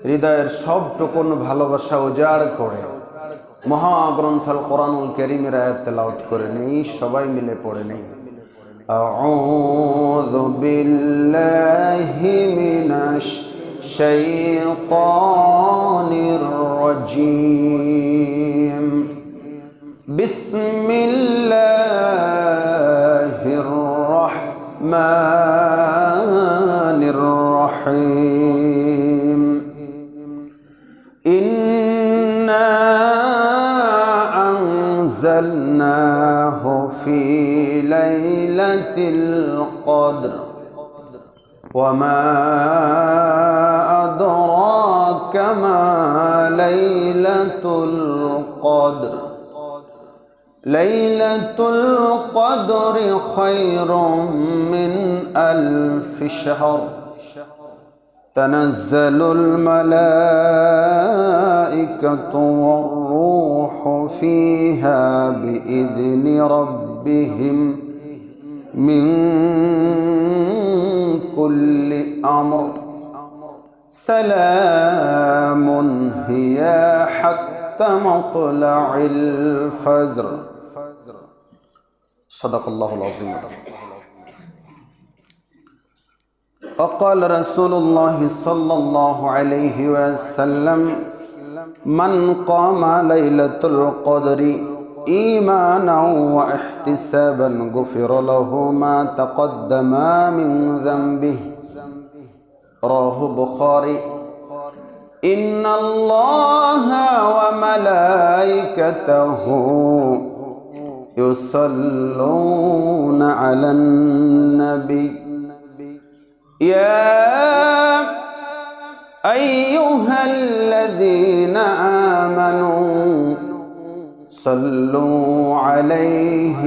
হৃদয়ের সবটুকুন ভালোবাসা উজাড় করে মহাগ্রন্থ আল কোরআনুল কারীমের আয়াত তেলাওয়াত করে নেই, সবাই মিলে পড়ে নেই। আউযু বিল্লাহি মিনাশ শাইতানির রাজীম। বিসমিল্লাহির রাহমানির রাহিম। ইন্না আনজালনাহু ফি লাইলাতিল কদর ওয়া মা আদরাকা মা লাইলাতুল কদর। লাইলাতুল কদরি খায়রুম মিন আলফি শাহর। তানাজ্জালুল মালাইকাতু ওয়ার রূহু ফিহা বিইذনি রাব্বিহিম মিন কুল্লি আমর। সালামুন হিয়া হাত্তা মাতলাইল ফজর। সাদাকাল্লাহুল আযীম। وقال رسول الله صلى الله عليه وسلم من قام ليلة القدر إيمانا واحتسابا غفر له ما تقدم من ذنبه. رواه البخاري. إن الله وملائكته يصلون على النبي يا أيها الذين آمنوا صلوا عليه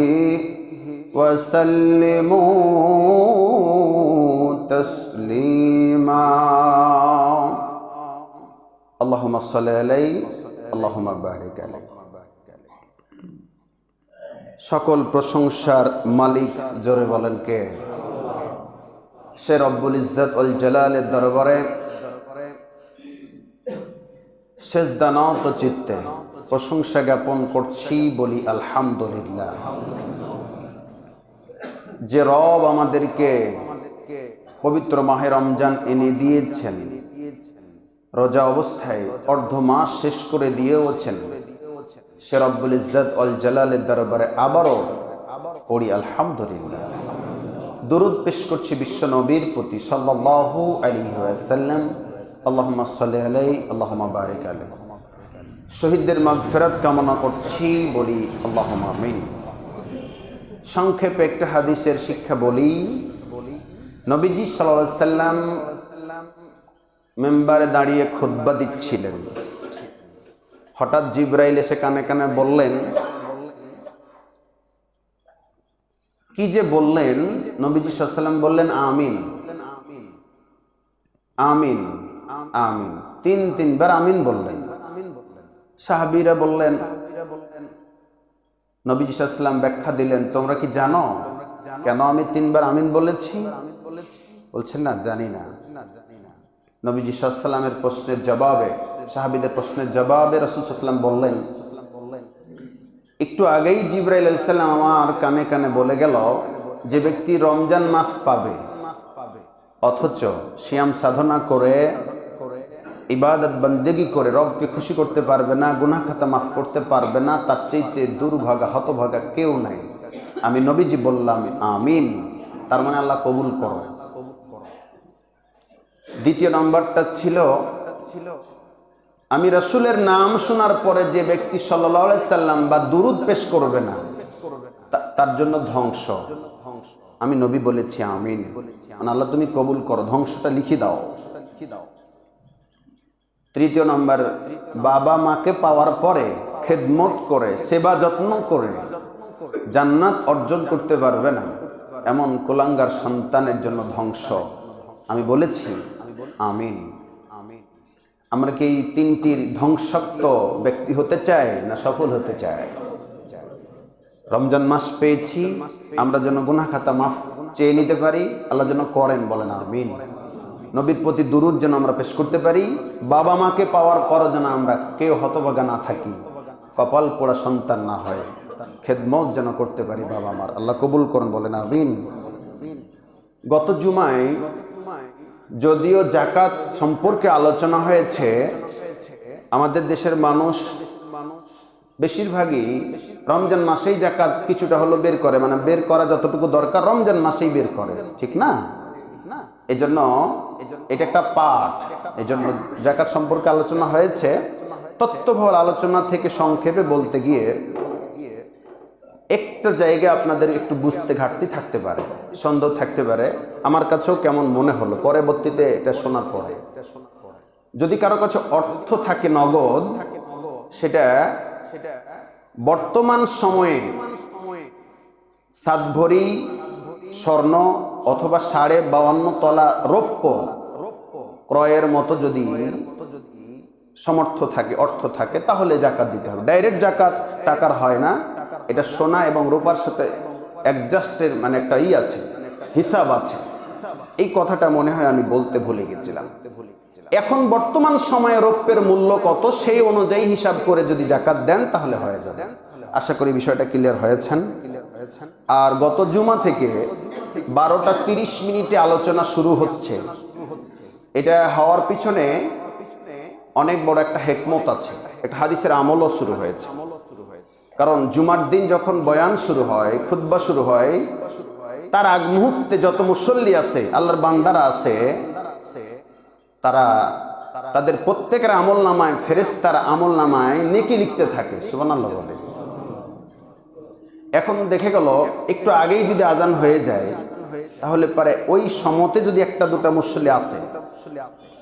وسلموا تسليما. اللهم صل عليه اللهم بارك عليه. সকল প্রশংসার মালিক জোরে বলেন কে? সে রব্বুল ইজ্জত ওয়াল জালালের দরবারে সেজদানত চিত্তে প্রশংসা জ্ঞাপন করছি, বলি আলহামদুলিল্লাহ। যে রব আমাদেরকে পবিত্র মাহে রমজান এনে দিয়েছেন, রোজা অবস্থায় অর্ধ মাস শেষ করে দিয়েওছেন, সে রব্বুল ইজ্জত ওয়াল জালালের দরবারে আবারও পড়ি আলহামদুলিল্লাহ। দুরুদ পেশ করছি বিশ্ব নবীর প্রতি সাল্লাল্লাহু আলাইহি ওয়াসাল্লাম। আল্লাহুম্মা সাল্লি আলাইহি আল্লাহুম্মা বারিক আলাইহি। শহীদদের মাগফিরাত কামনা করছি, বলি আল্লাহুম্মা আমিন। সংক্ষেপে একটা হাদিসের শিক্ষা বলি। নবীজি সাল্লাল্লাহু আলাইহি ওয়াসাল্লাম মিম্বারে দাঁড়িয়ে খুতবা দিচ্ছিলেন। হঠাৎ জিবরাইল এসে কানে কানে বললেন, কি যে বললেন? নবীজি সাল্লাল্লাহু আলাইহি ওয়াসাল্লাম বললেন আমিন আমিন আমিন। তিনবার আমিন বললেন। সাহাবীরা বললেন, নবীজি সাল্লাল্লাহু আলাইহি ওয়াসাল্লাম ব্যাখ্যা দিলেন, তোমরা কি জানো কেন আমি তিনবার আমিন বলেছি? বলছেন না, জানি না। নবীজি সাল্লাল্লাহু আলাইহি ওয়াসাল্লামের প্রশ্নের জবাবে, সাহাবীদের প্রশ্নের জবাবে রাসূল সাল্লাল্লাহু আলাইহি ওয়াসাল্লাম বললেন, একটু আগেই জিবরাইল আলাইহিস সালাম আমার কানে কানে বলে গেল, যে ব্যক্তি রমজান মাস পাবে অথচ সিয়াম সাধনা করে ইবাদত বন্দেগী করে রবকে খুশি করতে পারবে না, গুনাহ খাতা মাফ করতে পারবে না, তার চাইতে দুর্ভাগা হতভাগা কেউ নাই। আমি নবীজি বললাম আমিন, তার মানে আল্লাহ কবুল করো। দ্বিতীয় নম্বরটা ছিল, আমি রাসূলের নাম শোনার পরে যে ব্যক্তি সাল্লাল্লাহু আলাইহি সাল্লাম বা দুরুদ পেশ করবে না, তার জন্য ধ্বংস। আমি নবী বলেছি আমিন, আল্লাহ তুমি কবুল করো, ধ্বংসটা লিখে দাও। তৃতীয় নম্বর, বাবা মাকে পাওয়ার পরে খেদমত করে সেবা যত্ন করে জান্নাত অর্জন করতে পারবে না এমন কুলাঙ্গার সন্তানের জন্য ধ্বংস। আমি বলেছি আমিন। আমরা কি এই তিনটির ধ্বংসাত্ম ব্যক্তি হতে চাই না সফল হতে চাই? রমজান মাস পেয়েছি, আমরা যেন গুনাহ খাতা মাফ চেয়ে নিতে পারি, আল্লাহ যেন করেন, বলেন আমিন। নবীর প্রতি দুরূদ যেন আমরা পেশ করতে পারি, বাবা মাকে পাওয়ার পরও যেন আমরা কেউ হতভাগা না থাকি, কপাল পোড়া সন্তান না হয়, খেদমত যেন করতে পারি বাবা মার। আল্লাহ কবুল করুন, বলেন আমিন। গত জুমায় যদিও যাকাত সম্পর্কে আলোচনা হয়েছে, আমাদের দেশের মানুষ বেশিরভাগই রমজান মাসেই যাকাত কিছুটা হলো বের করে, মানে বের করা যতটুকু দরকার রমজান মাসেই বের করে, ঠিক না? এজন্য এটা একটা পাঠ, এজন্য যাকাত সম্পর্কে আলোচনা হয়েছে। তত্ত্ববহুল আলোচনা থেকে সংক্ষেপে বলতে গিয়ে একটা জায়গা আপনাদের একটু বুঝতে ঘাটতি থাকতে পারে, সন্দেহ থাকতে পারে, আমার কাছেও কেমন মনে হলো পরবর্তীতে এটা শোনার পরে। যদি কারো কাছে অর্থ থাকে নগদ, সেটা বর্তমান সময়ে 7 ভরি স্বর্ণ অথবা 52.5 তলা রৌপ্য ক্রয়ের মতো যদি সমর্থ থাকে, অর্থ থাকে, তাহলে যাকাত দিতে হবে। ডাইরেক্ট যাকাত টাকার হয় না, এটা সোনা এবং রূপার সাথে অ্যাডজাস্টের মানে একটা আছে, হিসাব আছে। এই কথাটা মনে হয় আমি বলতে ভুলে গেছিলাম। এখন বর্তমান সময়ে রৌপ্যের মূল্য কত সেই অনুযায়ী হিসাব করে যদি যাকাত দেন তাহলে হয়ে যাবে। আশা করি বিষয়টা ক্লিয়ার হয়েছেন। আর গত জুমা থেকে 12:30 আলোচনা শুরু হচ্ছে। এটা হওয়ার পিছনে অনেক বড় একটা হিকমত আছে, একটা হাদিসের আমলও শুরু হয়েছে। কারণ জুমার দিন যখন বয়ান শুরু হয়, খুতবা শুরু হয়, তার আগ মুহূর্তে যত মুসল্লি আছে, আল্লাহর বান্দারা আছে, তারা তাদের প্রত্যেকের আমল নামায়, ফেরেশতার আমল নামায় নেকি লিখতে থাকে। সুবহানাল্লাহ বলে। এখন দেখে গেল একটু আগেই যদি আজান হয়ে যায়, তাহলে পারে ওই সমতে যদি একটা দুটা মুসল্লি আছে,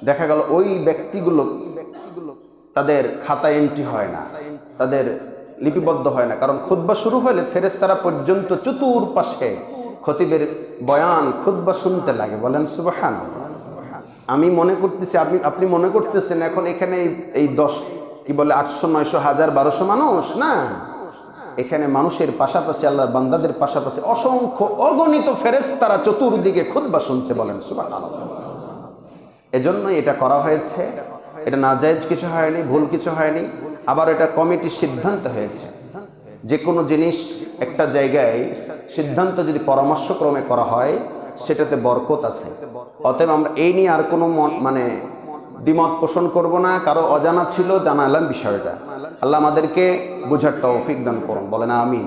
দেখা গেল ওই ব্যক্তিগুলো তাদের খাতায় এন্ট্রি হয় না, তাদের লিপিবদ্ধ হয় না। কারণ খুতবা শুরু হলে ফেরেশতারা পর্যন্ত চতুর্পাশে খতিবের বয়ান খুতবা শুনতে লাগে। বলেন সুবহানাল্লাহ। আমি মনে করতেছি, আপনি মনে করতেছেন এখন এখানে এই 10 কি বলে 800 900 1000 1200 মানুষ না, এখানে মানুষের পাশাপাশি আল্লাহর বান্দাদের পাশাপাশি অসংখ্য অগণিত ফেরেশতারা চতুর্দিকে খুতবা শুনছে। বলেন সুবহানাল্লাহ। এজন্য এটা করা হয়েছে। এটা নাজায়েজ কিছু হয়নি, ভুল কিছু হয়নি। আবার এটা কমিটির সিদ্ধান্ত হয়েছে। যে কোনো জিনিস একটা জায়গায় সিদ্ধান্ত যদি পরামর্শক্রমে করা হয়, সেটাতে বরকত আছে। অতএব আমরা এই নিয়ে আর কোনো মানে দ্বিমত পোষণ করব না। কারো অজানা ছিল, জানালাম বিষয়টা। আল্লাহ আমাদেরকে বোঝার তৌফিক দান করুন, বলেন আমিন।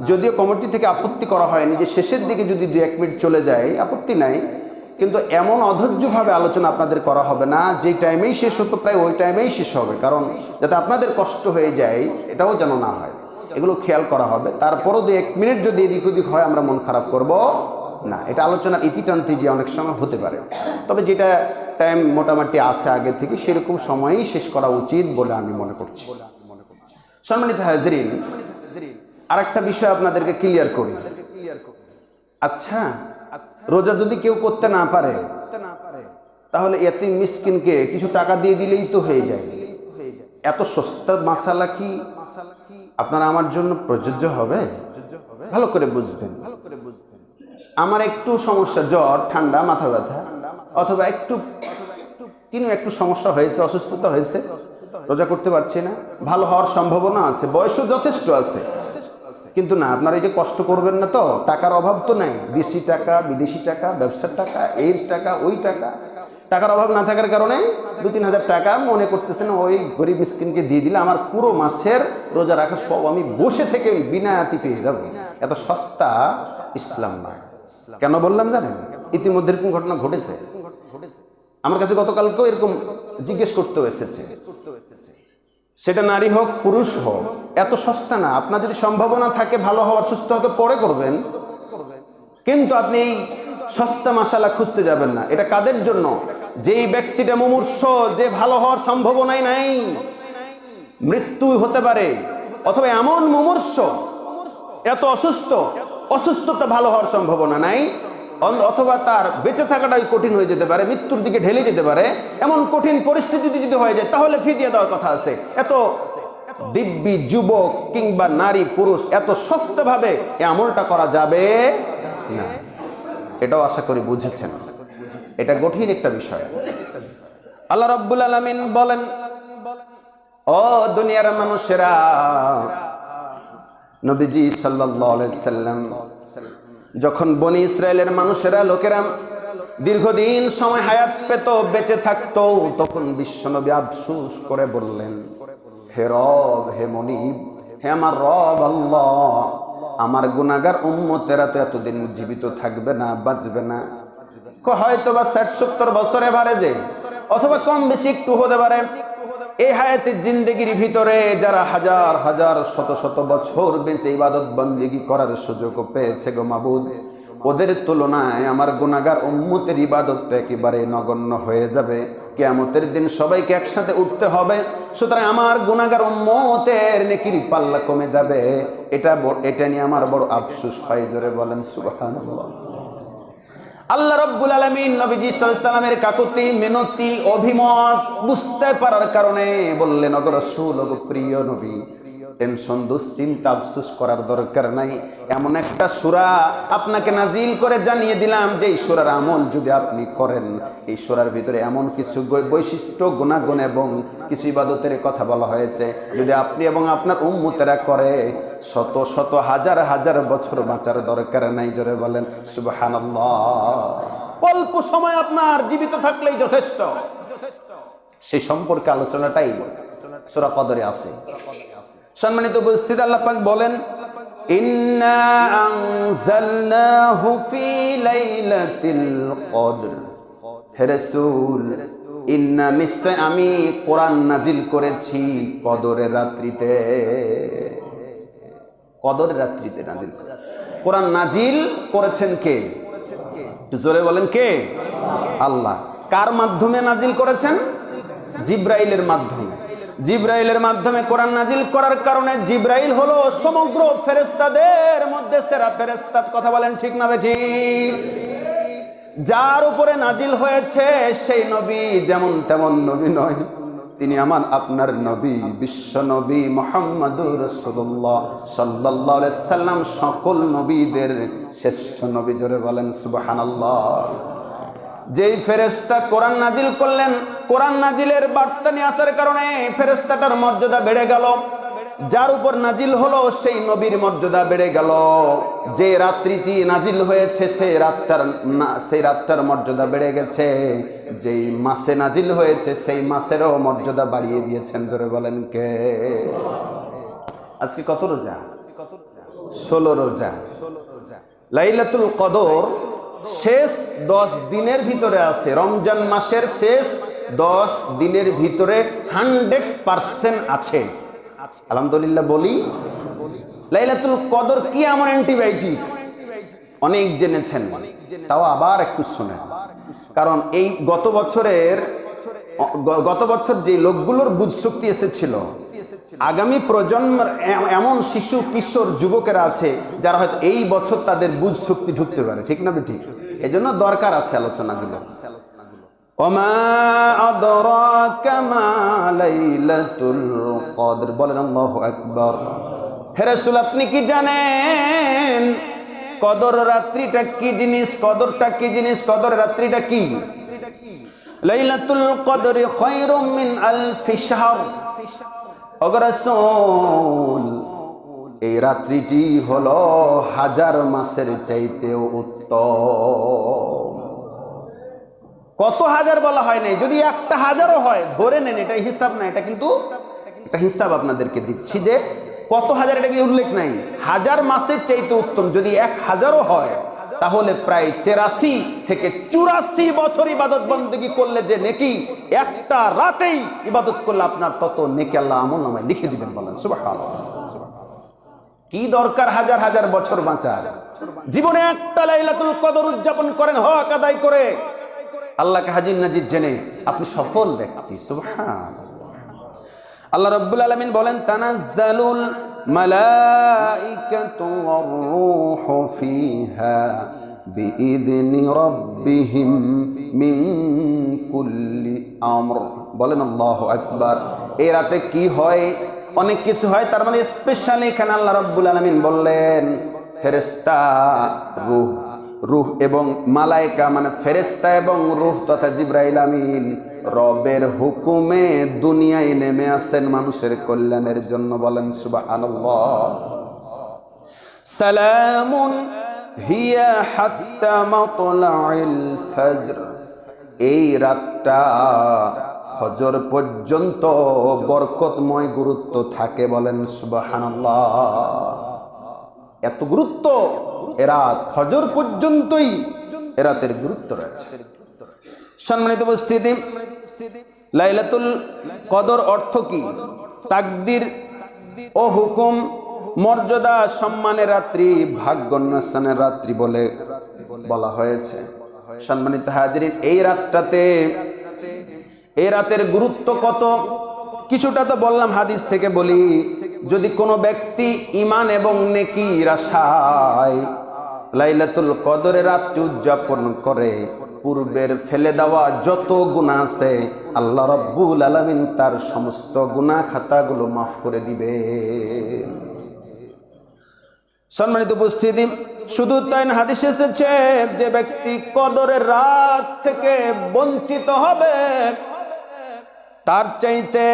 যদিও কমিটি থেকে আপত্তি করা হয়নি যে শেষের দিকে যদি 2-1 মিনিট চলে যায়, আপত্তি নাই, কিন্তু এমন অধৈর্যভাবে আলোচনা আপনাদের করা হবে না। যে টাইমেই শেষ হতো প্রায় ওই টাইমেই শেষ হবে, কারণ যাতে আপনাদের কষ্ট হয়ে যায় এটাও যেন না হয়, এগুলো খেয়াল করা হবে। তারপরও 2-1 মিনিট যদি এদিক ওদিক হয় আমরা মন খারাপ করব না। এটা আলোচনার ইতি টানতে যে অনেক সময় হতে পারে, তবে যেটা টাইম মোটামুটি আছে আগে থেকে সেরকম সময়েই শেষ করা উচিত বলে আমি মনে করছি। সম্মানিত হাজরিন, আরেকটা বিষয় আপনাদেরকে ক্লিয়ার করি। আচ্ছা, রোজা যদি কেউ করতে না পারে, তাহলে এতিম মিসকিনকে কিছু টাকা দিয়ে দিলেই তো হয়ে যায়। এত সস্তা মাসালা কি আপনারা আমার জন্য প্রযোজ্য হবে? ভালো করে বুঝবেন। আমার একটু সমস্যা, জ্বর, ঠান্ডা, মাথা ব্যথা, অথবা একটু সমস্যা হয়েছে, অসুস্থতা হয়েছে, রোজা করতে পারছি না, ভালো হওয়ার সম্ভাবনা আছে, বয়সও যথেষ্ট আছে, কিন্তু না, আপনারা এই যে কষ্ট করবেন না, তো টাকার অভাব তো নাই, দেশি টাকা, বিদেশি টাকা, ব্যবসার টাকা, এই টাকা, ওই টাকা, টাকার অভাব না থাকার কারণে 2-3 হাজার টাকা মনে করতেছেন ওই গরিব মিসকিনকে দিয়ে দিলে আমার পুরো মাসের রোজা রাখা সব আমি বসে থেকে বিনায়াতি পেয়ে যাব। এত সস্তা ইসলাম নয়। কেন বললাম জানেন? ইতিমধ্যে এরকম ঘটনা ঘটেছে আমার কাছে। গতকালকেও এরকম জিজ্ঞেস করতে এসেছে, সেটা নারী হোক পুরুষ হোক, এত সস্তা না। আপনার যদি সম্ভাবনা থাকে ভালো হওয়ার, সুস্থ হতে, পরে করবেন, কিন্তু আপনি এই সস্তা মশালা খুঁজতে যাবেন না। এটা কাদের জন্য? যেই ব্যক্তিটা মুমূর্ষ, যে ভালো হওয়ার সম্ভাবনাই নাই, মৃত্যু হতে পারে, অথবা এমন মুমূর্ষ, এত অসুস্থতা ভালো হওয়ার সম্ভাবনা নাই, অথবা তার বেঁচে থাকাটাই কঠিন হয়ে যেতে পারে, মৃত্যুর দিকে ঢেলে যেতে পারে। এমন কঠিন পরিস্থিতি যদি হয়ে যায়, তাহলে ফিদিয়া দেওয়ার কথা আছে। এত দিব্যি যুবক কিংবা নারী পুরুষ এত সস্তাভাবে এই আমলটা করা যাবে না। এটাও আশা করি বুঝেছেন। এটা কঠিন একটা বিষয়। আল্লাহ রাব্বুল আলামিন বলেন, ও দুনিয়ার মানুষেরা, নবীজি সাল্লাল্লাহু আলাইহি সাল্লাম যখন বনি ইসরায়েলের মানুষেরা লোকেরা দীর্ঘদিন সময় হায়াত পেত, বেঁচে থাকতো, তখন বিশ্বনবী আফসোস করে বললেন, হে রব, হে মনিব, হে আমার রব আল্লাহ, আমার গুনাহগার উম্মতেরা তো এতদিন জীবিত থাকবে না, বাঁচবে না, হয়তো বা 60-70 বছরে পারে যে, অথবা কম বেশি একটু হতে পারে। এই হায়াতের জিন্দেগির ভিতরে যারা হাজার হাজার শত শত বছর বেঁচে ইবাদত বন্দেগী করার সুযোগ পেয়েছে গো মাবুদ, ওদের তুলনায় আমার গুনাহগার উম্মতের ইবাদতটা একেবারে নগণ্য হয়ে যাবে। কিয়ামতের দিন সবাইকে একসাথে উঠতে হবে, সুতরাং আমার গুনাহগার উম্মতের নেকির পাল্লা কমে যাবে। এটা নিয়ে আমার বড় আফসোস হয়। জোরে বলেন সুবহানাল্লাহ। আল্লাহ রাব্বুল আলামিন নবীজি সাল্লাল্লাহু আলাইহি ওয়াসাল্লামের কাকুতি মিনতি অভিমত বুঝতে পারার কারণে বললেন, ওগো রাসূল, ওগো প্রিয় নবী, টেনশন দুশ্চিন্তা আফসোস করার দরকার নাই। এমন একটা সূরা আপনাকে নাজিল করে জানিয়ে দিলাম যে এই সূরার আমল যদি আপনি করেন, এই সূরার ভিতরে এমন কিছু বৈশিষ্ট্য, গুণাগুণ এবং কিছু ইবাদতের কথা বলা হয়েছে, যদি আপনি এবং আপনার উম্মতেরা করে শত শত হাজার হাজার বছর বাঁচার দরকার নাই। জোরে বলেন সুবহানাল্লাহ। অল্প সময় আপনার জীবিত থাকলেই যথেষ্ট। সেই সম্পর্কে আলোচনাটাই সূরা কদরে আছে। সম্মানিত উপস্থিতি, আল্লাহ পাক বলেন, ইন্না আনজালনাহু ফি লাইলাতিল কদর। হে রাসূল, ইন্না, নিশ্চয় আমি কোরআন নাজিল করেছি কদরের রাত্রিতে। কদরের রাত্রিতে নাজিল করে কোরআন নাজিল করেছেন কে? একটু জোরে বলেন কে? আল্লাহ। কার মাধ্যমে নাজিল করেছেন? জিব্রাইলের মাধ্যমে। জিব্রাইলের মাধ্যমে কোরআন নাজিল করার কারণে জিব্রাইল হলো সমগ্র ফেরেশতাদের মধ্যে সেরা ফেরেশতা। কথা বলেন ঠিক না বেঠিক? যার উপরে নাজিল হয়েছে সেই নবী যেমন তেমন নবী নয়, তিনি আমার আপনার নবী, বিশ্ব নবী মুহাম্মদুর রাসূলুল্লাহ সাল্লাল্লাহু আলাইহি সাল্লাম, সকল নবীদের শ্রেষ্ঠ নবী। জোরে বলেন সুবহানাল্লাহ। যেই ফেরেশতা কোরআন নাজিল করলেন, কোরআন নাজিলের বার্তা নিয়ে আসার কারণে ফেরেশতাটার মর্যাদা বেড়ে গেল। যার উপর নাজিল হলো সেই নবীর মর্যাদা বেড়ে গেল। যে রাত্রিটি নাজিল হয়েছে সেই রাতটার মর্যাদা বেড়ে গেছে। যেই মাসে নাজিল হয়েছে সেই মাসেরও মর্যাদা বাড়িয়ে দিয়েছেন। জোরে বলেন কে? আজকে কত রোজা? 16 রোজা। লাইলাতুল কদর শেষ 10 দিনের ভিতরে আছে। রমজান মাসের শেষ 10 দিনের ভিতরে 100% আছে। আলহামদুলিল্লাহ বলি। লাইলাতুল কদর কি এমন অ্যান্টিবায়োটিক? অনেক জেনেছেন, তাও আবার একটু শুনেন। কারণ এই গত বছর যে লোকগুলোর বুঝ শক্তি এসেছিল, আগামী প্রজন্মের এমন শিশু কিশোর যুবকেরা আছে যারা হয়তো এই বছর তাদের বুঝ শক্তি ঢুকতে পারে। ঠিক না বেঠিক? এই জন্য দরকার আছে আলোচনাগুলো। ওমা আদরাকা মা লাইলাতুল কদর। বলেন আল্লাহু আকবার। হে রাসূল, আপনি কি জানেন কদর রাত্রিটা কি জিনিস? কদরটা কি জিনিস? কদর রাত্রিটা কি? লাইলাতুল কদরি খায়রুম মিন আলফি শাহর। ওগো রাসূল, এই রাত্রিটি হলো 1000 মাসের চাইতেও উত্তম। কত হাজার বলা হয় নাই, যদি একটা হাজারও হয় ধরে নেন, এটা হিসাব না, এটা কিন্তু একটা হিসাব আপনাদেরকে দিচ্ছি যে কত হাজার, এটা কি উল্লেখ নাই। 1000 মাসের চাইতে উত্তম যদি 1000ও হয়, তাহলে প্রায় 83 থেকে 84 বছর ইবাদত বন্দেগী করলে যে নেকি, একটা রাতেই ইবাদত করলে আপনার তত নেকি আল্লাহ আমলনামায় লিখে দিবেন। বলেন সুবহানাল্লাহ। কি দরকার হাজার হাজার বছর বাঁচার? জীবনে একটা লাইলাতুল কদর উদযাপন করেন, হক আদায় করে, আল্লাহকে হাজির নাজির জেনে আপনি সফল ব্যক্তি। সুবহানাল্লাহ। আল্লাহ রাব্বুল আলামিন বলেন, তানাজ্জালুল মালাইকাতু ওয়ার রূহু ফিহা বিইذনি রাব্বিহিম মিন কুল্লি আমর। বলেন আল্লাহু আকবার। এই রাতে কি হয়? অনেক কিছু হয়, তার মানে স্পেশালি এখানে আল্লাহ রাব্বুল আলামিন বললেন ফেরেশতা, রূহ, রূহ এবং মালায়েকা মানে ফেরেশতা এবং রূহ তথা জিবরাইল আমিন রবের হুকুমে দুনিয়ায় নেমে আসেন মানুষের কল্যাণের জন্য। বলেন সুবহানাল্লাহ। সালামুন হিয়া হাত্তা মাতলাইল ফজর, এই রাতটা ফজর পর্যন্ত বরকতময় গুরুত্ব থাকে। বলেন সুবহানাল্লাহ। এত গুরুত্ব এ রাত, ফজর পর্যন্তই এ রাতের গুরুত্ব রয়েছে। সম্মানিত উপস্থিতি, লাইলাতুল কদর অর্থ কি? তাকদির ও হুকুম, মর্যাদা, সম্মানের রাত্রি, ভাগ্যোন্বেষণের রাত্রি বলে বলা হয়েছে। সম্মানিত হাজিরিন, এই রাতটাতে, এই রাতের গুরুত্ব কত কিছুটা তো বললাম, হাদিস থেকে বলি। যদি কোনো ব্যক্তি ঈমান এবং নেকির আশায় লাইলাতুল কদরের রাতটি উদযাপন করে, পূর্বের ফেলে দেওয়া যত গুনাহ আছে আল্লাহ রাব্বুল আলামিন তার সমস্ত গুনাহ খাতাগুলো মাফ করে দিবে। সম্মানিত উপস্থিতি, শুধু তাই না, হাদিসে এসেছে যে ব্যক্তি কদরের রাত থেকে বঞ্চিত হবে তার চাইতে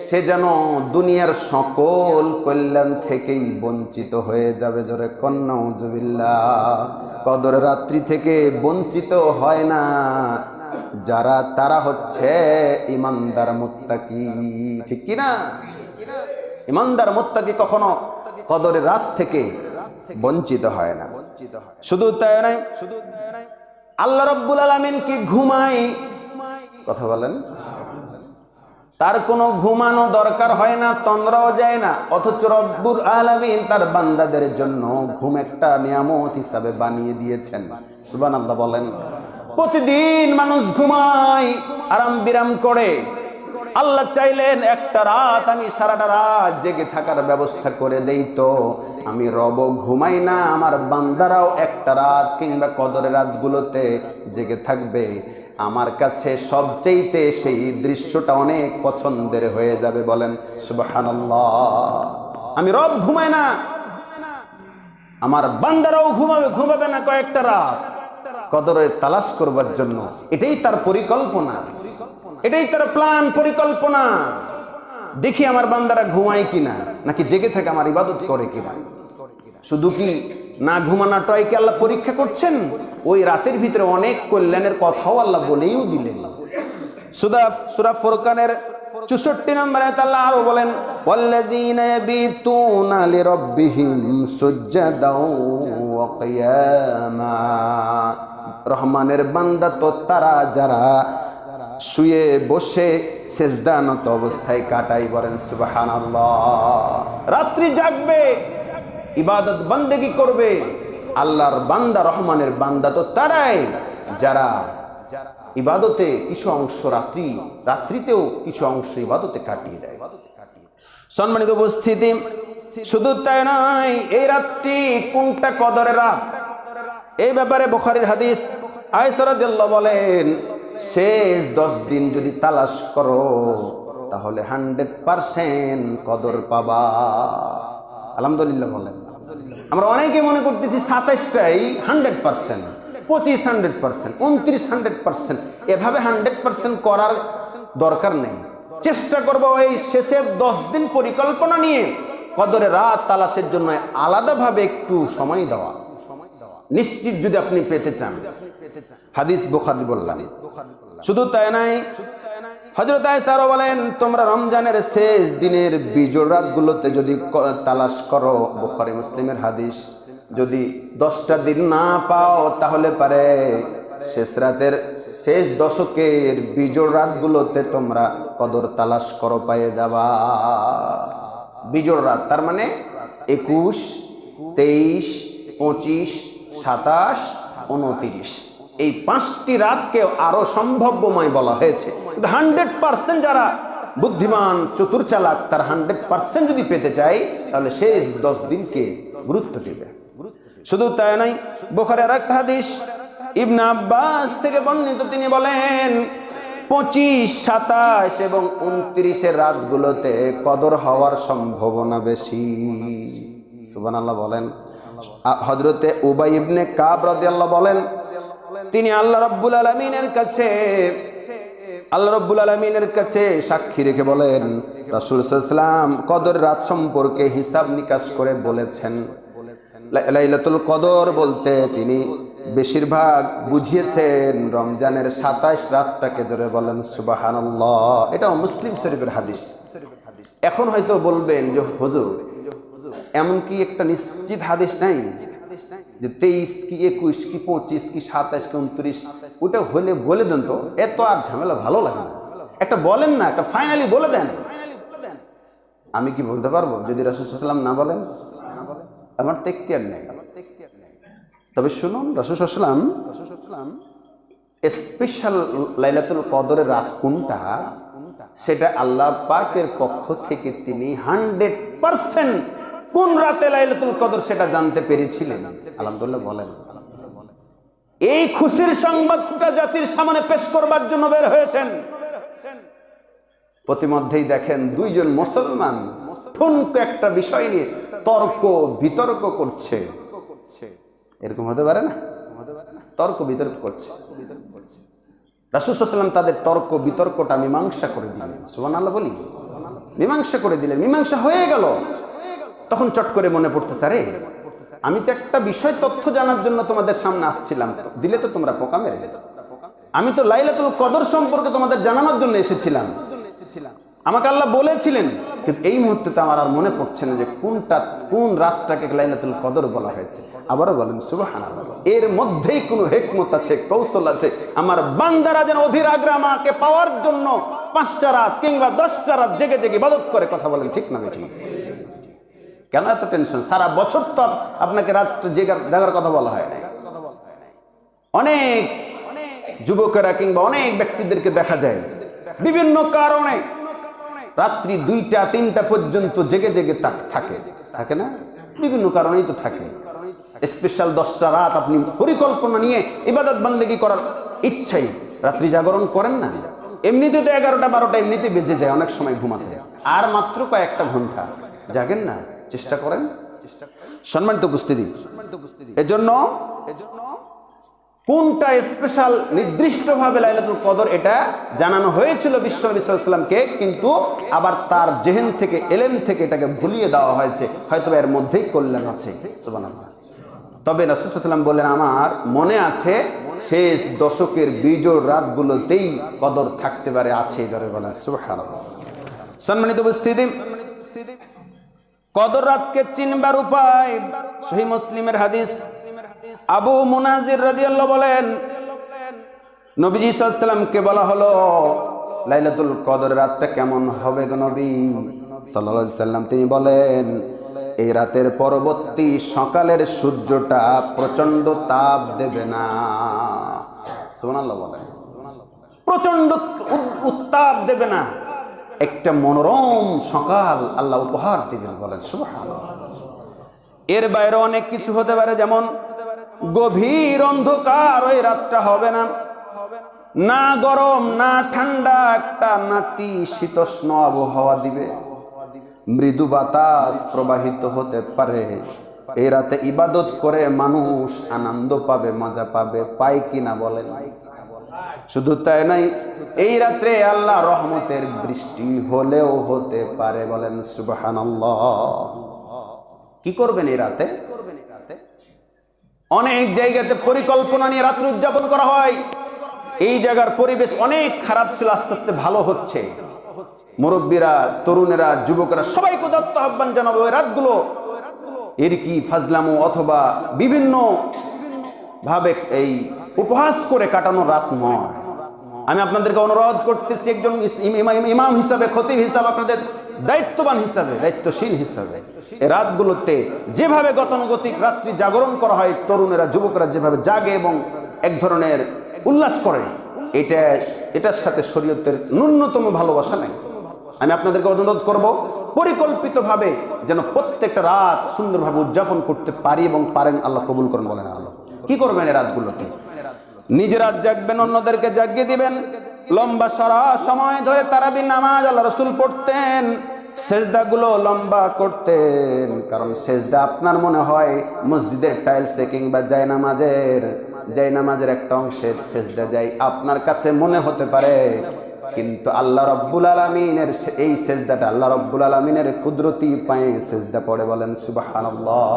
সে যেন দুনিয়ার সকল কল্যাণ থেকেই বঞ্চিত হয়ে যাবে। জোরে কন্যা নাউজুবিল্লাহ। কদরের রাত্রি থেকে বঞ্চিত হয় না যারা, তারা হচ্ছে ইমানদার মুত্তাকি। ঠিক কি না? ইমানদার মুত্তাকি কখনো কদরের রাত থেকে বঞ্চিত হয় না। শুধু তাই নয়, আল্লাহ রাব্বুল আলামিন কি ঘুমায়? কথা বলেন। তার কোনো ঘুমানো দরকার হয় না, তন্দ্রাও যায় না, অথচ রব্বুল আলামিন তার বান্দাদের জন্য ঘুম একটা নিয়ামত হিসাবে বানিয়ে দিয়েছেন। সুবহানাল্লাহ বলেন। প্রতিদিন মানুষ ঘুমায়, আরাম বিরাম করে। আল্লাহ চাইলেন একটা রাত আমি সারাটা রাত জেগে থাকার ব্যবস্থা করে দেই, তো আমি রব ঘুমাই না, আমার বান্দারাও একটা রাত কিংবা কদরের রাতগুলোতে জেগে থাকবে। আমার কাছে সবচেয়ে সেই দৃশ্যটা অনেক পছন্দের হয়ে যাবে। বলেন সুবহানাল্লাহ। আমি রব ঘুমাই না, আমার বান্দারাও ঘুমাবে না কয়েকটা রাত কদরের তালাশ করবার জন্য। এটাই তার পরিকল্পনা, এটাই তার প্ল্যান, পরিকল্পনা। দেখি আমার বান্দারা ঘুমায় কিনা, নাকি জেগে থাকে আমার ইবাদত করে কিনা। শুধু কি না ঘুমানোটাই কি আল্লাহ পরীক্ষা করছেন? ওই রাতের ভিতরে অনেক কল্যাণের কথাও আল্লাহ বলেও দিলেন। সূরা ফুরকানের 64 নম্বর আয়াতে আল্লাহ আরো বলেন, ওয়াল্লাযীনা ইয়াবিতুনা লিরাব্বিহিম সুজদাও ওয়া কিয়ামা। রহমানের বান্দা তো তারা যারা শুয়ে বসে সেজদানত অবস্থায় কাটাই। বলেন সুবহানাল্লাহ। রাত্রি জাগবে, ইবাদত বান্দেগি করবে। আল্লাহর বান্দা, রহমানের বান্দা তো তারাই যারা ইবাদতে কিছু অংশ রাত্রিতেও কিছু অংশ ইবাদতে কাটিয়ে দেয়। সম্মানিত উপস্থিতি, শুধু তাই নয়, এই রাতটি কোনটা কদরের রাত, এই ব্যাপারে বুখারীর হাদিস, আয়েশা রাদিয়াল্লাহু বলেন, শেষ 10 দিন যদি তালাশ করো তাহলে 100% কদর পাবা। আলহামদুলিল্লাহ বলেন। আমরা অনেকে মনে করতেছি 27টাই 100%, 25 100%, 29 100%। এভাবে 100% করার দরকার নেই। চেষ্টা করবো এই শেষের 10 দিন পরিকল্পনা নিয়ে কদরের রাত তালাশের জন্য আলাদাভাবে একটু সময় দেওয়া, নিশ্চিত যদি আপনি পেতে চান। হাদিস বুখারী বললাম। শুধু তাই নয়, হযরত আয়েশা বলেন, তোমরা রমজানের শেষ দিনের বিজোড় রাতগুলোতে যদি তালাশ করো, বুখারী মুসলিমের হাদিস, যদি 10টা দিন না পাও তাহলে পারে শেষ রাতের শেষ দশকের বিজোড় রাতগুলোতে তোমরা কদর তালাশ করো, পাইয়ে যাবা। বিজোড় রাত তার মানে 21, 23, 25, 27, 29, এই 5টি রাতকে আরো সম্ভাব্যময় বলা হয়েছে। 100% যারা বুদ্ধিমান চতুর চালাক, তার 100% যদি পেতে চাই তাহলে শেষ 10 দিনকে গুরুত্ব দেবে। শুধু তাই নয়, বুখারীর আরেকটা হাদিস ইবনে আব্বাস থেকে বর্ণিত, তিনি বলেন 25, 27 এবং 29 রাতগুলোতে কদর হওয়ার সম্ভাবনা বেশি। সুবহানাল্লাহ বলেন। হযরতে উবাই ইবনে কাব রাদিয়াল্লাহু বলেন, তিনি আল্লাহ রাব্বুল আলামিনের কাছে সাক্ষী রেখে বলেন, রাসূল সাল্লাল্লাহু আলাইহি ওয়াসাল্লাম কদর রাত সম্পর্কে হিসাব নিকাশ করে বলেছেন। লাইলাতুল কদর বলতে তিনি বেশিরভাগ বুঝিয়েছেন রমজানের 27 রাতটাকে। জোরে বলেন সুবহানাল্লাহ। এটা মুসলিম শরীফের হাদিস। এখন হয়তো বলবেন যে হুজুর, এমন কি একটা নিশ্চিত হাদিস নাই যে 23 কি 21 কি 25 কি 27 কি 29? ওটা হলে বলে দেন তো, এত আর ঝামেলা ভালো লাগে না। একটা বলেন না, একটা ফাইনালি বলে দেন। আমি কি বলতে পারবো যদি রাসূল সাল্লাল্লাহু আলাইহি ওয়াসাল্লাম না বলেন? আমার তো এখতিয়ার নেই। তবে শুনুন, রাসূল সাল্লাল্লাহু আলাইহি ওয়াসাল্লাম স্পেশাল লাইলাতুল কদরের রাত কোনটা, সেটা আল্লাহ পাকের পক্ষ থেকে তিনি 100% কোন রাতে লাইলাতুল কদর সেটা জানতে পেরেছিলেন। আলহামদুলিল্লাহ বলেন। এই খুশির সংবাদটা জাতির সামনে পেশ করবার জন্য বের হয়েছেন। প্রতিমধ্যেই দেখেন দুইজন মুসলমান ঠুনকো একটা বিষয় নিয়ে তর্ক বিতর্ক করছে। এরকম হতে পারে না? তর্ক বিতর্ক করছে। রাসূল সাল্লাল্লাহু আলাইহি ওয়াসাল্লাম তাদের তর্ক বিতর্কটা মীমাংসা করে দিলেন। সুবহানাল্লাহ বলি, মীমাংসা করে দিলেন। মীমাংসা হয়ে গেল। তখন চট করে মনে পড়তেছে, আরে আমি তো একটা বিষয় তথ্য জানার জন্য তোমাদের সামনে আসছিলাম, দিলে তো তোমরা পোকা মেরে। আমি তো লাইলাতুল কদর সম্পর্কে তোমাদের জানানোর জন্য এসেছিলাম। আমাকে আল্লাহ বলেছিলেন, কিন্তু এই মুহূর্তে তো আমার আর মনে পড়ছে না যে কোন রাতটাকে লাইলাতুল কদর বলা হয়েছে। আবারও বলেন সুবহানাল্লাহ। এর মধ্যেই কোনো হিকমত আছে, কৌশল আছে। আমার বান্দারা যেন অধীর আগ্রহে আমাকে পাওয়ার জন্য 5টা রাত কিংবা 10টা রাত জেগে জেগে ইবাদত করে। কথা বলেন ঠিক না বেঠিক? কেন এত টেনশন? সারা বছর তো আপনাকে রাত জাগার কথা বলা হয় নাই। অনেক যুবকেরা কিংবা অনেক ব্যক্তিদেরকে দেখা যায় বিভিন্ন কারণে রাত্রি 2টা 3টা পর্যন্ত জেগে জেগে থাকে না? বিভিন্ন কারণেই তো থাকে। স্পেশাল 10টা রাত আপনি পরিকল্পনা নিয়ে ইবাদত বান্দেগি করার ইচ্ছাই রাত্রি জাগরণ করেন না। এমনিতে তো 11টা 12টা এমনিতে বেজে যায় অনেক সময় ঘুমাতে, আর মাত্র কয়েকটা ঘন্টা জাগেন না। চেষ্টা করেন। সম্মানিত উপস্থিতি, এজন্য কোনটা স্পেশাল নির্দিষ্টভাবে লাইলাতুল কদর এটা জানানো হয়েছিল বিশ্বনবী সাল্লাল্লাহু আলাইহি ওয়াসাল্লামকে, কিন্তু আবার তার জেহেন থেকে এলেম থেকে এটাকে ভুলিয়ে দেওয়া হয়েছে। হয়তো এর মধ্যেই কল্যাণ আছে। সুবহানাল্লাহ। তবে রাসূল সাল্লাল্লাহু আলাইহি ওয়াসাল্লাম বলেন, আমার মনে আছে শেষ দশকের বিজোড় রাতগুলোতেই কদর থাকতে পারে, আছে। যারা বলেন সুবহানাল্লাহ। সম্মানিত উপস্থিতি, কদর রাতকে চিনবার উপায় সহিহ মুসলিমের হাদিস। আবু মুনাজির রাদিয়াল্লাহু বলেন, নবীজি সাল্লাল্লাহু আলাইহি ওয়াসাল্লামকে বলা হলো, লাইলাতুল কদর রাতটা কেমন হবে গো নবী সাল্লাল্লাহু আলাইহি ওয়াসাল্লাম? তিনি বলেন, এই রাতের পরবর্তী সকালের সূর্যটা প্রচন্ড তাপ দেবে না। সুবহানাল্লাহ বলেন। প্রচন্ড উত্তাপ দেবে না, একটা মনোরম সকাল আল্লাহ উপহার দিবেন। বলেন সুবহানাল্লাহ। এর বাইরে অনেক কিছু হতে পারে, যেমন গভীর অন্ধকার ওই রাতটা হবে না, না গরম না ঠান্ডা, একটা নাতিশীতোষ্ণ আবহাওয়া দিবে, মৃদু বাতাস প্রবাহিত হতে পারে। এই রাতে ইবাদত করে মানুষ আনন্দ পাবে, মজা পাবে, পায় কিনা বলেন? শুধু তাই নাই, এই রাত্রে আল্লাহ রহমতের বৃষ্টি হলেও হতে পারে। বলেন সুবহানাল্লাহ। কি করবেন এই রাতে? অনেক জায়গাতে পরিকল্পনা নিয়ে রাত্রি উদযাপন করা হয়। এই জায়গার পরিবেশ অনেক খারাপ ছিল, আস্তে আস্তে ভালো হচ্ছে। মুরব্বীরা, তরুণেরা, যুবকেরা সবাইকে দত্ত আহ্বান জানাবো, ওই রাতগুলো এর কি ফাজলামো অথবা বিভিন্ন ভাবে এই উপহাস করে কাটানো রাত নয়। আমি আপনাদেরকে অনুরোধ করতেছি, একজন ইমাম হিসাবে, খতিব হিসাবে, আপনাদের দায়িত্ববান হিসাবে, দায়িত্বশীল হিসাবে, এই রাতগুলোতে যেভাবে গতানুগতিক রাত্রি জাগরণ করা হয়, তরুণেরা যুবকরা যেভাবে জাগে এবং এক ধরনের উল্লাস করে, এটার সাথে শরীয়তের ন্যূনতম ভালোবাসা নেই। আমি আপনাদেরকে অনুরোধ করব, পরিকল্পিতভাবে যেন প্রত্যেকটা রাত সুন্দরভাবে উদযাপন করতে পারি এবং পারেন। আল্লাহ কবুল করেন। বলেন আল্লাহ। কি করবেন এই রাতগুলোতে? নিজে রাত জাগবেন, অন্যদেরকে জাগিয়ে দিবেন। লম্বা সারা সময় ধরে তারাবির নামাজ আল্লাহ রাসূল পড়তেন সেজদাগুলো লম্বা করতেন, কারণ সেজদা আপনার মনে হয় মসজিদের টাইলসে কিংবা জায়নামাজের একটা অংশের সেজদা যাই আপনার কাছে মনে হতে পারে, কিন্তু আল্লাহ রব্বুল আলামিনের এই সেজদাটা আল্লাহ রব্বুল আলামিনের কুদরতি পায়ে সেজদা পড়ে। বলেন সুবহানাল্লাহ।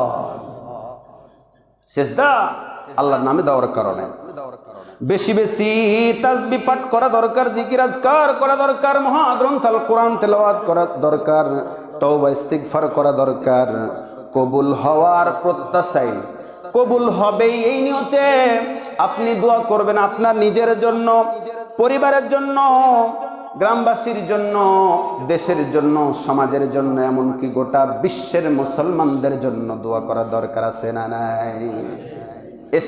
সেজদা আল্লাহর নামে দেওয়ার কারণে বেশি বেশি তাসবিহ পাঠ করা দরকার, জিকির আজকার করা দরকার, মহাগ্রন্থ আল কোরআন তেলাওয়াত করা দরকার, তওবা ইস্তিগফার করা দরকার। কবুল হওয়ার প্রত্যাশায়, কবুল হবেই এই নিয়তে আপনি দোয়া করবেন আপনার নিজের জন্য, পরিবারের জন্য, গ্রামবাসীর জন্য, দেশের জন্য, সমাজের জন্য, এমনকি গোটা বিশ্বের মুসলমানদের জন্য দোয়া করা দরকার আছে না নাই?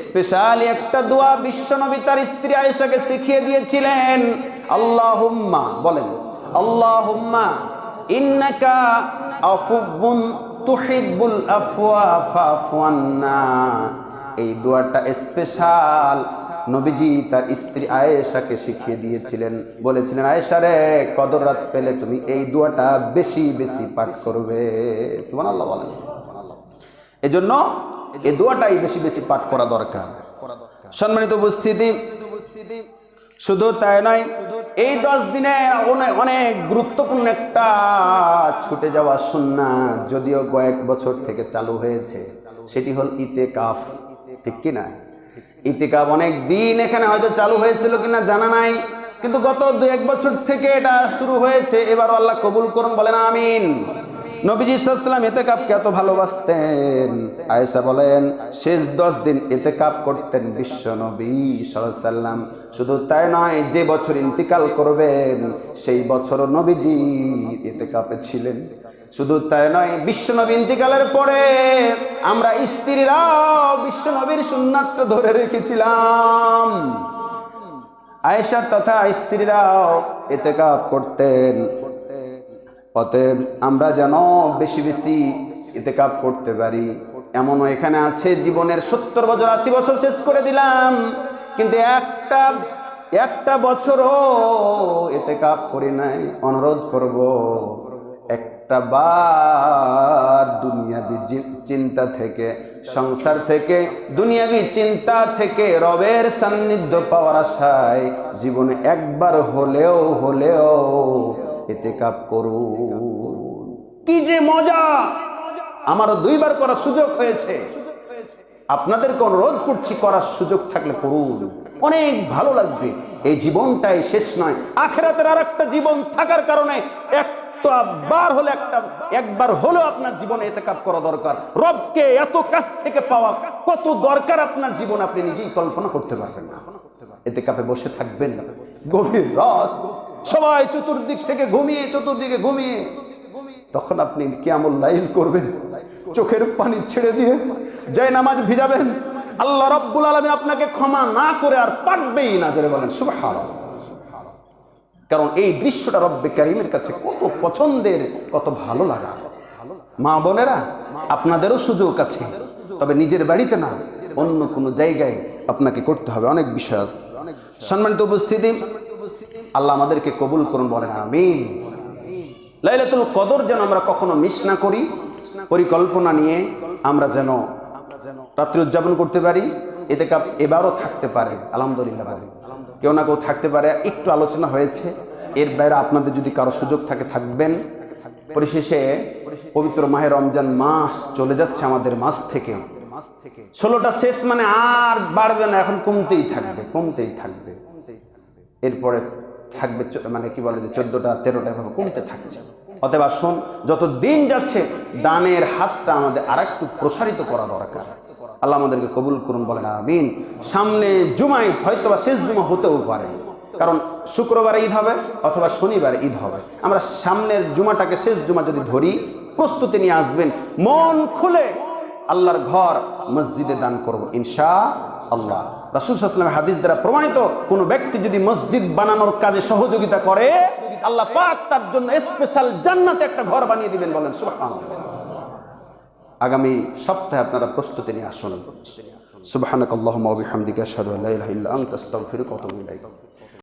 স্পেশালি একটা দোয়া বিশ্বনবী তার স্ত্রী আয়েশাকে শিখিয়ে দিয়েছিলেন। আল্লাহুম্মা, বলেন আল্লাহুম্মা ইন্নাকা আফুউন তুহিব্বুল আফওয়া ফাফু আন্না। এই দোয়াটা স্পেশাল নবীজি তার স্ত্রী আয়েশাকে শিখিয়ে দিয়েছিলেন, বলেছিলেন আয়েশা রে, কদর রাত পেলে তুমি এই দোয়াটা বেশি বেশি পাঠ করবে। সুবহানাল্লাহ বলেন। এজন্য এই দোয়াটাই বেশি বেশি পাঠ করা দরকার। সম্মানিত উপস্থিতি, শুধু তাই নয়, এই 10 দিনে অনেক গুরুত্বপূর্ণ একটা ছুটে যাওয়া সুন্নাত, যদিও কয়েক বছর থেকে চালু হয়েছে, সেটি হল ইতিকাফ। ঠিক কিনা? ইতিকাফ অনেক দিন এখানে হয়তো চালু হয়েছিল কিনা জানা নাই, কিন্তু গত 2-1 বছর থেকে এটা শুরু হয়েছে। এবার আল্লাহ কবুল করুন, বলেন আমিন। নবীজি সাল্লাল্লাহু আলাইহি ওয়াসাল্লাম ইতিকাফকে এত ভালোবাসতেন, আয়েশা বলেন শেষ 10 দিন ইতিকাফ করতেন বিশ্ব নবী সাল্লাল্লাহু আলাইহি ওয়াসাল্লাম। শুধু তাই নয়, যে বছর ইন্তিকাল করবেন সেই বছরও নবীজি ইতিকাফে ছিলেন। শুধু তাই নয়, বিশ্ব নবী ইন্তিকালের পরে আমরা স্ত্রীরাও বিশ্ব নবীর সুন্নাতটা ধরে রেখেছিলাম। আয়েশা তথা স্ত্রীরাও ইতিকাফ করতেন। অতএব আমরা যেন বেশি বেশি ইতিকাফ করতে পারি। এমনও এখানে আছে জীবনের 70 বছর 80 বছর শেষ করে দিলাম, কিন্তু একটা বছরও ইতিকাফ করি নাই। অনুরোধ করব, একটা বার দুনিয়াবি চিন্তা থেকে, সংসার থেকে, দুনিয়াবি চিন্তা থেকে রবের সান্নিধ্য পাওয়ার আশায় জীবনে একবার হলেও ইতিকাফ করুন। কি যে মজা! আমারও 2 বার করার সুযোগ হয়েছে। আপনাদেরকে অনুরোধ করছি, করার সুযোগ থাকলে করুন, অনেক ভালো লাগবে। এই জীবনটাই শেষ নয়, আখিরাতের আরেকটা জীবন থাকার কারণে একবার হলেও আপনার জীবনে ইতিকাফ করা দরকার। রবকে এত কাছ থেকে পাওয়া কত দরকার আপনার জীবন, আপনি নিজেই কল্পনা করতে পারবেন না। ইতিকাফে বসে থাকবেন গভীর রাত, সবাই চতুর্দিকে ঘুমিয়ে, তখন আপনি কিয়ামুল লাইল করবেন, চোখের পানি ছেড়ে দিয়ে জায়নামাজ ভিজাবেন। আল্লাহ রাব্বুল আলামিন আপনাকে ক্ষমা না করে আর পারবেই না। জোরে বলেন সুবহানাল্লাহ। কারণ এই দৃশ্যটা রব্বে কারীমের কাছে কত পছন্দের, কত ভালো লাগা। মা বোনেরা, আপনাদেরও সুযোগ আছে, তবে নিজের বাড়িতে না, অন্য কোনো জায়গায় আপনাকে করতে হবে। অনেক বিষয় আছে। সম্মানিত উপস্থিতি, আল্লাহ আমাদেরকে কবুল করুন, বলেন আমিন। লাইলাতুল কদর যেন আমরা কখনো মিস না করি। পরিকল্পনা নিয়ে আমরা যেন রাত্রি উদযাপন করতে পারি। ইতিকাফ এবারও থাকতে পারে, আলহামদুলিল্লাহ বলি, কেউ না কেউ থাকতে পারে। একটু আলোচনা হয়েছে, এর বাইরে আপনাদের যদি কারো সুযোগ থাকে থাকবেন। পরিশেষে পবিত্র মাহে রমজান মাস চলে যাচ্ছে আমাদের মাস থেকে। 16টা শেষ মানে আর বাড়বে না, এখন কমতেই থাকবে। এরপরে থাকবে মানে কি বলে যে 14টা 13টা এভাবে কমতে থাকছে। অতএব আসুন, যত দিন যাচ্ছে দানের হাতটা আমাদের আরেকটু প্রসারিত করা দরকার। আল্লাহ আমাদেরকে কবুল করুন, বলেন আমিন। সামনে জুমায় হয়তোবা শেষ জুমা হতেও পারে, কারণ শুক্রবারে ঈদ হবে অথবা শনিবারে ঈদ হবে। আমরা সামনের জুমাটাকে শেষ জুমা যদি ধরি, প্রস্তুতি নিয়ে আসবেন, মন খুলে আল্লাহর ঘর মসজিদে দান করব ইনশাআল্লাহ। রাসূল সাল্লাল্লাহু আলাইহি ওয়াসাল্লামের হাদিস দ্বারা প্রমাণিত, কোন ব্যক্তি যদি মসজিদ বানানোর কাজে সহযোগিতা করে, আল্লাহ পাক তার জন্য স্পেশাল জান্নাতে একটা ঘর বানিয়ে দিবেন। বলেন সুবহানাল্লাহ। আগামী সপ্তাহে আপনারা প্রস্তুতি নিয়ে আসুন। সুবহানাকাল্লাহুম্মা ওয়া বিহামদিকা আশহাদু আল্লা ইলাহা ইল্লা আনতা আস্তাগফিরুকা ওয়া আতুবু ইলাইক।